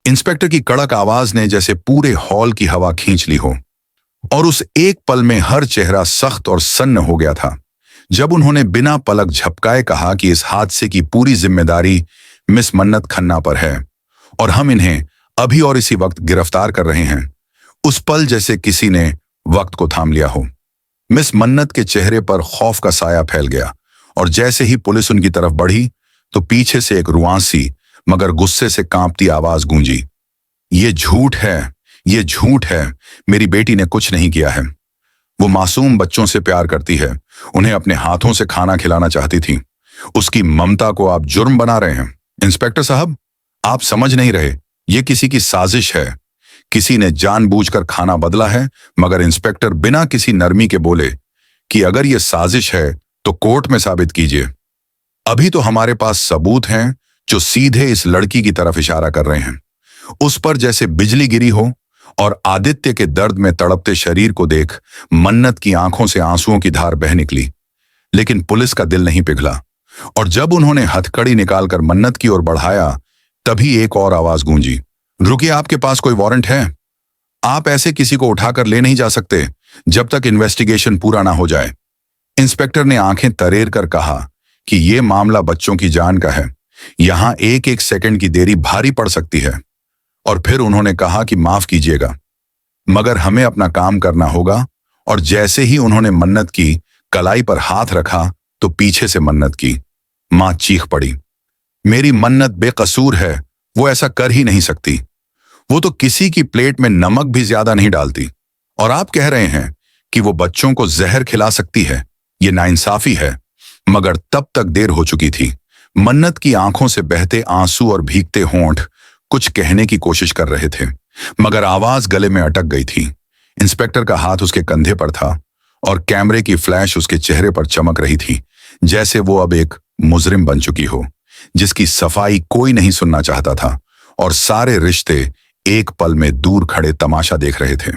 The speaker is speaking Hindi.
इंस्पेक्टर की कड़क आवाज ने जैसे पूरे हॉल की हवा खींच ली हो, और उस एक पल में हर चेहरा सख्त और सन्न हो गया था जब उन्होंने बिना पलक झपकाए कहा कि इस हादसे की पूरी जिम्मेदारी मिस मन्नत खन्ना पर है और हम इन्हें अभी और इसी वक्त गिरफ्तार कर रहे हैं। उस पल जैसे किसी ने वक्त को थाम लिया हो। मिस मन्नत के चेहरे पर खौफ का साया फैल गया और जैसे ही पुलिस उनकी तरफ बढ़ी तो पीछे से एक रुआंसी मगर गुस्से से कांपती आवाज गूंजी, ये झूठ है, ये झूठ है, मेरी बेटी ने कुछ नहीं किया है। वो मासूम बच्चों से प्यार करती है, उन्हें अपने हाथों से खाना खिलाना चाहती थी। उसकी ममता को आप जुर्म बना रहे हैं। इंस्पेक्टर साहब, आप समझ नहीं रहे, ये किसी की साजिश है। किसी ने जानबूझकर खाना बदला है। मगर इंस्पेक्टर बिना किसी नरमी के बोले कि अगर ये साजिश है तो कोर्ट में साबित कीजिए। अभी तो हमारे पास सबूत हैं जो सीधे इस लड़की की तरफ इशारा कर रहे हैं। उस पर जैसे बिजली गिरी हो और आदित्य के दर्द में तड़पते शरीर को देख मन्नत की आंखों से आंसुओं की धार बह निकली। लेकिन पुलिस का दिल नहीं पिघला और जब उन्होंने हथकड़ी निकालकर मन्नत की ओर बढ़ाया तभी एक और आवाज गूंजी, रुकिए, आपके पास कोई वारंट है? आप ऐसे किसी को उठाकर ले नहीं जा सकते जब तक इन्वेस्टिगेशन पूरा ना हो जाए। इंस्पेक्टर ने आंखें तरेर कर कहा कि यह मामला बच्चों की जान का है, यहां एक एक सेकंड की देरी भारी पड़ सकती है। और फिर उन्होंने कहा कि माफ कीजिएगा, मगर हमें अपना काम करना होगा। और जैसे ही उन्होंने मन्नत की कलाई पर हाथ रखा तो पीछे से मन्नत की मां चीख पड़ी, मेरी मन्नत बेकसूर है, वो ऐसा कर ही नहीं सकती। वो तो किसी की प्लेट में नमक भी ज्यादा नहीं डालती और आप कह रहे हैं कि वो बच्चों को जहर खिला सकती है। ये नाइंसाफी है। मगर तब तक देर हो चुकी थी। मन्नत की आंखों से बहते आंसू और भीगते होंठ कुछ कहने की कोशिश कर रहे थे मगर आवाज गले में अटक गई थी। इंस्पेक्टर का हाथ उसके कंधे पर था और कैमरे की फ्लैश उसके चेहरे पर चमक रही थी, जैसे वो अब एक मुजरिम बन चुकी हो जिसकी सफाई कोई नहीं सुनना चाहता था और सारे रिश्ते एक पल में दूर खड़े तमाशा देख रहे थे।